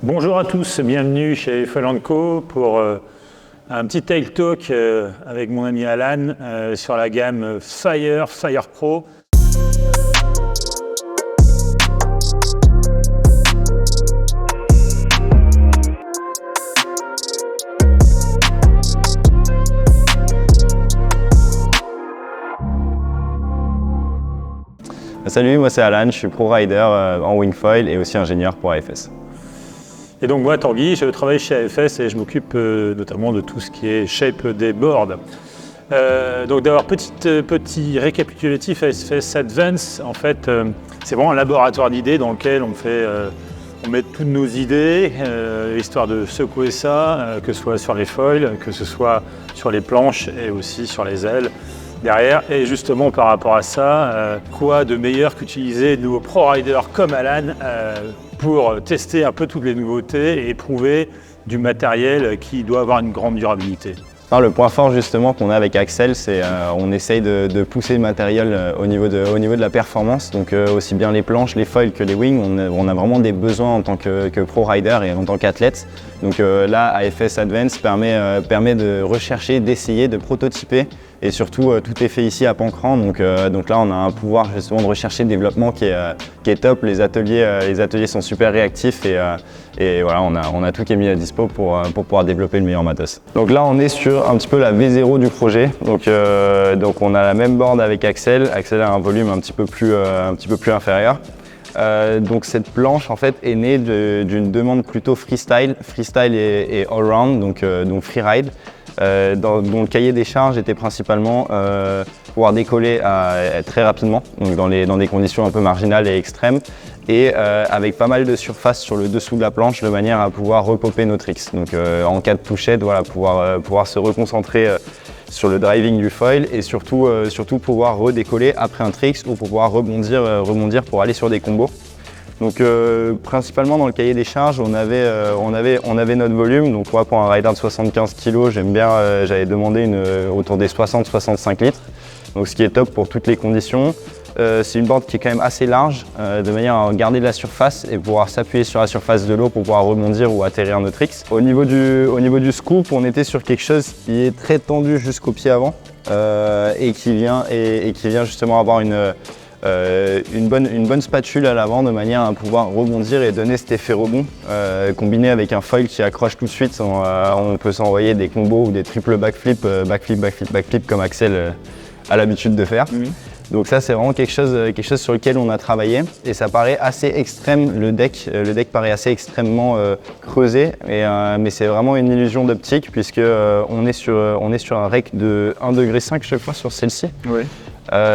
Bonjour à tous, bienvenue chez Foil & Co pour un petit Tech Talk avec mon ami Alan sur la gamme Fire Pro. Salut, moi c'est Alan, je suis pro rider en wingfoil et aussi ingénieur pour AFS. Et donc moi, Tanguy, je travaille chez AFS et je m'occupe notamment de tout ce qui est shape des boards. Donc d'avoir petit récapitulatif AFS Advance, en fait, c'est vraiment un laboratoire d'idées dans lequel on met toutes nos idées, histoire de secouer ça, que ce soit sur les foils, que ce soit sur les planches et aussi sur les ailes derrière. Et justement par rapport à ça, quoi de meilleur qu'utiliser nos pro riders comme Alan pour tester un peu toutes les nouveautés et éprouver du matériel qui doit avoir une grande durabilité. Alors, le point fort justement qu'on a avec Axel, c'est on essaye de pousser le matériel au niveau de la performance, donc aussi bien les planches, les foils que les wings, on a vraiment des besoins en tant que pro rider et en tant qu'athlète. Donc là, AFS Advance permet de rechercher, d'essayer, de prototyper. Et surtout, tout est fait ici à Pancran, donc là on a un pouvoir justement de recherche et de développement qui est top. Les ateliers sont super réactifs et voilà, on a tout qui est mis à dispo pour pouvoir développer le meilleur matos. Donc là on est sur un petit peu la V0 du projet, donc on a la même board avec Axel. Axel a un volume un petit peu plus inférieur. Donc cette planche en fait est née d'une demande plutôt freestyle et all-round, donc freeride. Dont le cahier des charges était principalement pouvoir décoller très rapidement, donc dans des conditions un peu marginales et extrêmes, et avec pas mal de surface sur le dessous de la planche de manière à pouvoir repopper nos tricks. Donc en cas de touchette, voilà, pouvoir se reconcentrer sur le driving du foil et surtout pouvoir redécoller après un tricks ou pouvoir rebondir pour aller sur des combos. Donc principalement dans le cahier des charges, on avait notre volume. Donc moi, pour un rider de 75 kg, j'avais demandé autour des 60-65 litres. Donc ce qui est top pour toutes les conditions. C'est une board qui est quand même assez large, de manière à garder de la surface et pouvoir s'appuyer sur la surface de l'eau pour pouvoir rebondir ou atterrir nos tricks. Au niveau du scoop, on était sur quelque chose qui est très tendu jusqu'au pied avant et qui vient justement avoir une bonne spatule à l'avant de manière à pouvoir rebondir et donner cet effet rebond. Combiné avec un foil qui accroche tout de suite, on peut s'envoyer des combos ou des triple backflip comme Axel a l'habitude de faire. Mmh. Donc ça c'est vraiment quelque chose sur lequel on a travaillé et ça paraît assez extrême, le deck paraît assez extrêmement creusé, mais c'est vraiment une illusion d'optique puisque on est sur un rec de 1,5 degré je crois sur celle-ci. Oui.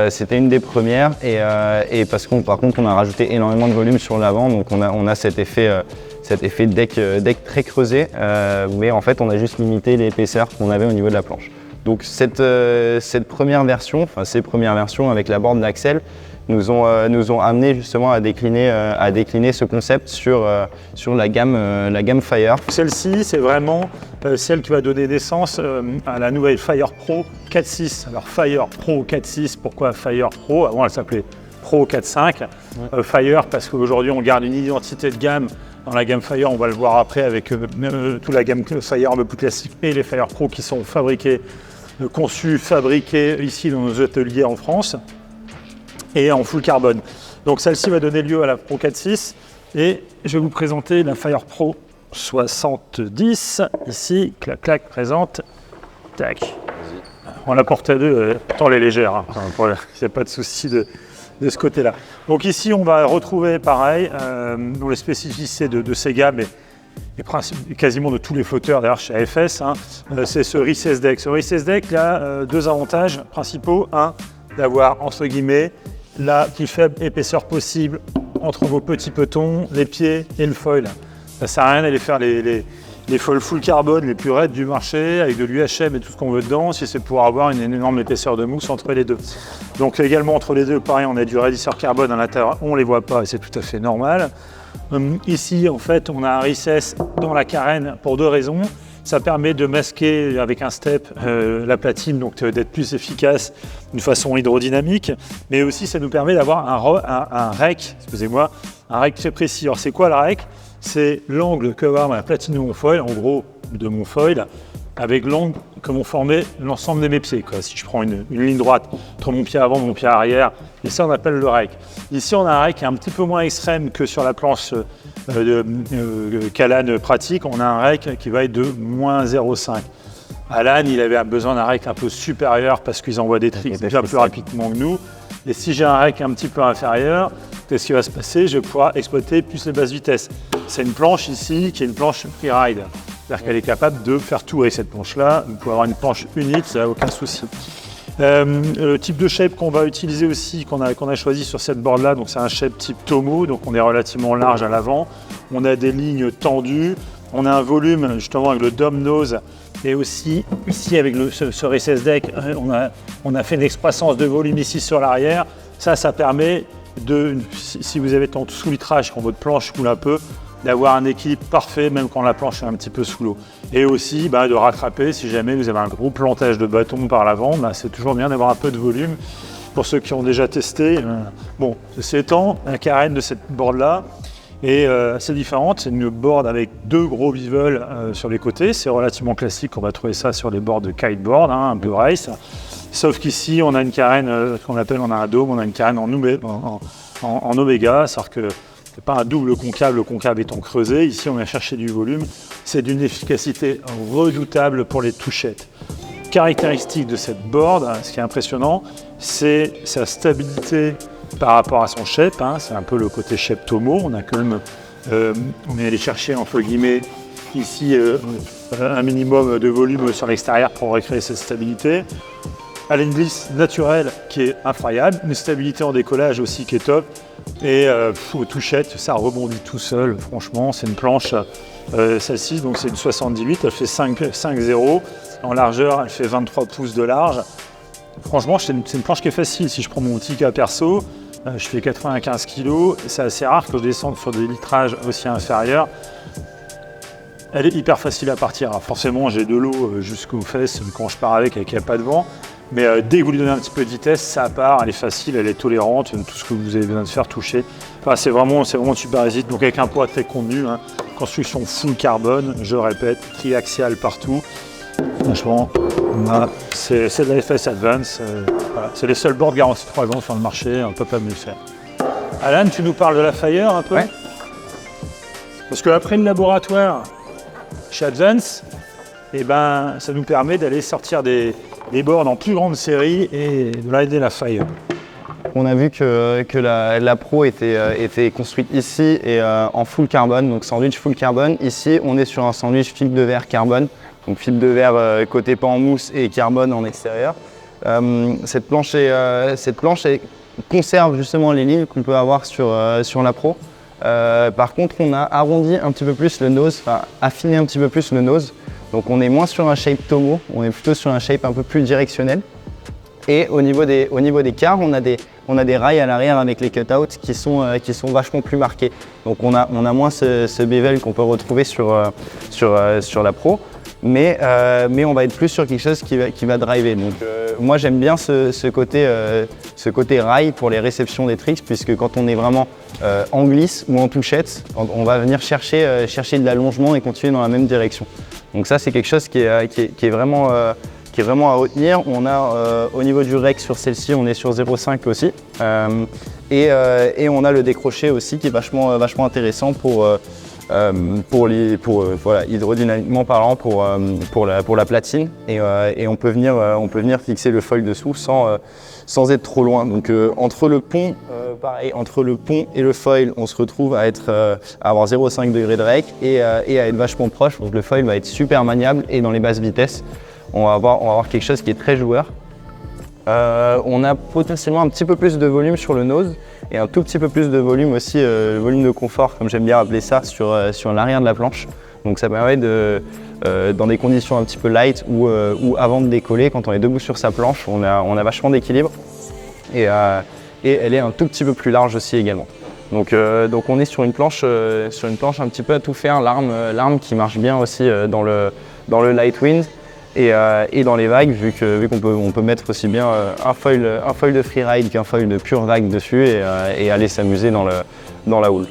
C'était une des premières et parce qu'on par contre on a rajouté énormément de volume sur l'avant, donc on a cet effet deck très creusé, mais en fait on a juste limité l'épaisseur qu'on avait au niveau de la planche. Donc cette première version, enfin ces premières versions avec la board d'Axel nous ont amené justement à décliner ce concept sur la gamme Fire. Celle-ci, c'est vraiment celle qui va donner naissance à la nouvelle Fire Pro 4.6. Alors Fire Pro 4.6, pourquoi Fire Pro? Avant elle s'appelait Pro 4.5. Ouais. Fire parce qu'aujourd'hui on garde une identité de gamme. Dans la gamme Fire, on va le voir après avec toute la gamme Fire un peu plus classique et les Fire Pro qui sont conçus, fabriqués ici dans nos ateliers en France et en full carbone. Donc celle-ci va donner lieu à la Pro 4.6 et je vais vous présenter la Fire Pro 70 ici, clac clac, présente, tac. On la porte à deux, pourtant elle est légère, hein. Il n'y a pas de souci de ce côté-là. Donc ici on va retrouver pareil dans les spécificités de ces gammes et quasiment de tous les flotteurs d'ailleurs chez AFS, hein, c'est ce recess deck. Ce recess deck il a deux avantages principaux. Un, d'avoir entre guillemets la plus faible épaisseur possible entre vos petits petons, les pieds et le foil. Ça sert à rien d'aller faire les foils full carbone les plus raides du marché avec de l'UHM et tout ce qu'on veut dedans si c'est pour avoir une énorme épaisseur de mousse entre les deux. Donc également entre les deux, pareil, on a du raidisseur carbone à l'intérieur, on ne les voit pas et c'est tout à fait normal. Ici, en fait, on a un recess dans la carène pour deux raisons. Ça permet de masquer avec un step la platine, donc d'être plus efficace d'une façon hydrodynamique. Mais aussi, ça nous permet d'avoir un rec, un rec très précis. Alors, c'est quoi le rec? c'est l'angle que va avoir ma platine de mon foil, en gros de mon foil, avec l'angle que m'ont formé l'ensemble de mes pieds, quoi. Si je prends une ligne droite entre mon pied avant et mon pied arrière, et ça on appelle le rake. Ici on a un rake qui est un petit peu moins extrême que sur la planche qu'Alan pratique, on a un rake qui va être de moins 0,5. Alan, il avait besoin d'un rake un peu supérieur parce qu'ils envoient des tricks bien plus rapidement que nous. Et si j'ai un rake un petit peu inférieur, qu'est-ce qui va se passer? Je vais pouvoir exploiter plus les basses vitesses. C'est une planche ici qui est une planche freeride. C'est-à-dire qu'elle est capable de faire tout avec cette planche-là. Vous pouvez avoir une planche unique, ça n'a aucun souci. Le type de shape qu'on va utiliser aussi, qu'on a choisi sur cette board-là, donc c'est un shape type Tomo, donc on est relativement large à l'avant. On a des lignes tendues. On a un volume justement avec le dome nose et aussi ici avec ce recess deck, on a fait une excroissance de volume ici sur l'arrière. Ça permet de, si vous avez ton sous-litrage, quand votre planche coule un peu, d'avoir un équilibre parfait même quand la planche est un petit peu sous l'eau. Et aussi de rattraper si jamais vous avez un gros plantage de bâton par l'avant, c'est toujours bien d'avoir un peu de volume. Pour ceux qui ont déjà testé, bon, ceci étant, la carène de cette board-là est assez différente. C'est une board avec deux gros bevels sur les côtés. C'est relativement classique, on va trouver ça sur les boards de kiteboard, un peu race. Sauf qu'ici, on a une carène qu'on appelle, on a un dôme, on a une carène en oméga, c'est-à-dire que c'est pas un double concave, le concave étant creusé. Ici, on a cherché du volume. C'est d'une efficacité redoutable pour les touchettes. Caractéristique de cette board, ce qui est impressionnant, c'est sa stabilité par rapport à son shape. C'est un peu le côté shape Tomo. On a quand même, on est allé chercher entre guillemets ici un minimum de volume sur l'extérieur pour recréer cette stabilité. Elle a une glisse naturelle qui est incroyable, une stabilité en décollage aussi qui est top. Et aux touchettes, ça rebondit tout seul. Franchement, c'est une planche, celle-ci, donc c'est une 78, elle fait 5,0. En largeur, elle fait 23 pouces de large. Franchement, c'est une planche qui est facile. Si je prends mon petit cas perso, je fais 95 kg. C'est assez rare que je descende sur des litrages aussi inférieurs. Elle est hyper facile à partir. Alors forcément, j'ai de l'eau jusqu'aux fesses quand je pars avec il n'y a pas de vent. Mais dès que vous lui donnez un petit peu de vitesse, ça part, elle est facile, elle est tolérante, tout ce que vous avez besoin de faire toucher. Enfin, c'est vraiment super easy. Donc avec un poids très contenu, construction full carbone, je répète, triaxial partout. Franchement, c'est de la FS Advance. Voilà. C'est les seuls boards garantis 3 ans sur le marché, on ne peut pas mieux faire. Alan, tu nous parles de la Fire un peu? Ouais. Parce qu'après le laboratoire chez Advance, ça nous permet d'aller sortir des boards en plus grande série et de rider la Fire. On a vu que la Pro était construite ici et en full carbone, donc sandwich full carbone. Ici, on est sur un sandwich fibre de verre carbone, donc fibre de verre côté pas en mousse et carbone en extérieur. Cette planche conserve justement les lignes qu'on peut avoir sur la Pro. Par contre, on a arrondi un petit peu plus le nose, affiné un petit peu plus le nose. Donc on est moins sur un shape Tomo, on est plutôt sur un shape un peu plus directionnel. Et au niveau des cars, on a des rails à l'arrière avec les cutouts qui sont vachement plus marqués. Donc on a moins ce bevel qu'on peut retrouver sur la Pro, mais on va être plus sur quelque chose qui va driver. Donc moi j'aime bien ce côté rail pour les réceptions des tricks, puisque quand on est vraiment en glisse ou en touchette, on va venir chercher de l'allongement et continuer dans la même direction. Donc ça c'est quelque chose qui est vraiment à retenir. On a au niveau du rec sur celle-ci, on est sur 0,5 aussi. Et on a le décroché aussi qui est vachement intéressant hydrodynamiquement parlant pour la platine. Et on peut venir fixer le foil dessous sans être trop loin. Donc entre le pont et le foil, on se retrouve à avoir 0,5 degrés de rec et à être vachement proche. Donc le foil va être super maniable et dans les basses vitesses, on va avoir quelque chose qui est très joueur. On a potentiellement un petit peu plus de volume sur le nose et un tout petit peu plus de volume aussi, le volume de confort, comme j'aime bien appeler ça, sur l'arrière de la planche. Donc ça permet dans des conditions un petit peu light ou avant de décoller, quand on est debout sur sa planche, on a vachement d'équilibre et elle est un tout petit peu plus large aussi également. Donc on est sur une planche un petit peu à tout faire, l'arme qui marche bien aussi dans le light wind. Et dans les vagues, vu qu'on peut mettre aussi bien un foil de freeride qu'un foil de pure vague dessus et aller s'amuser dans la houle.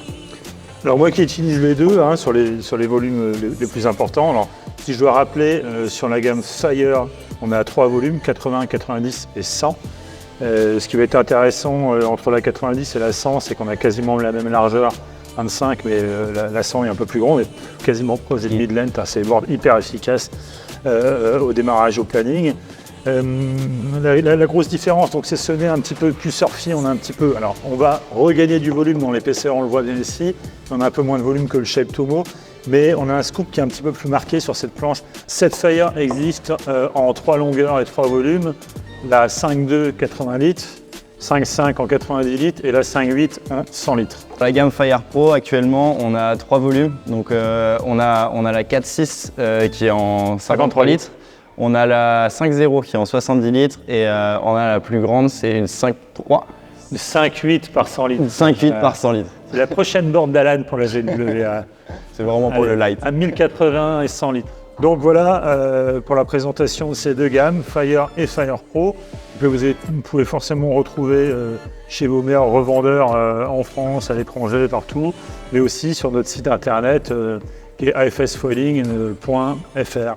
Alors moi qui utilise les deux sur les volumes les plus importants, alors si je dois rappeler, sur la gamme Fire, on a 3 volumes, 80, 90 et 100. Ce qui va être intéressant entre la 90 et la 100, c'est qu'on a quasiment la même largeur, 25, mais la 100 est un peu plus grande, mais quasiment proche du mid-length, c'est des boards hyper efficaces au démarrage, au planning. La grosse différence, donc c'est ce nez un petit peu plus surfy, on a un petit peu, alors on va regagner du volume dans l'épaisseur, on le voit bien ici, on a un peu moins de volume que le Shape Tumo, mais on a un scoop qui est un petit peu plus marqué sur cette planche. Cette Fire existe en 3 longueurs et 3 volumes, la 5.2 80 litres, 5.5 en 90 litres et la 5.8 en 100 litres. Dans la gamme Fire Pro, actuellement, on a 3 volumes, donc on a la 4.6 qui est en 53 litres. On a la 5.0 qui est en 70 litres et on a la plus grande, c'est une 5.3. 5.8 par 100 litres. 5.8 par 100 litres. C'est la prochaine board d'Alan pour la GW. C'est vraiment pour le light. À 1080 et 100 litres. Donc voilà pour la présentation de ces deux gammes, Fire et Fire Pro, que vous pouvez forcément retrouver chez vos meilleurs revendeurs en France, à l'étranger, partout, mais aussi sur notre site internet qui est afsfoiling.fr.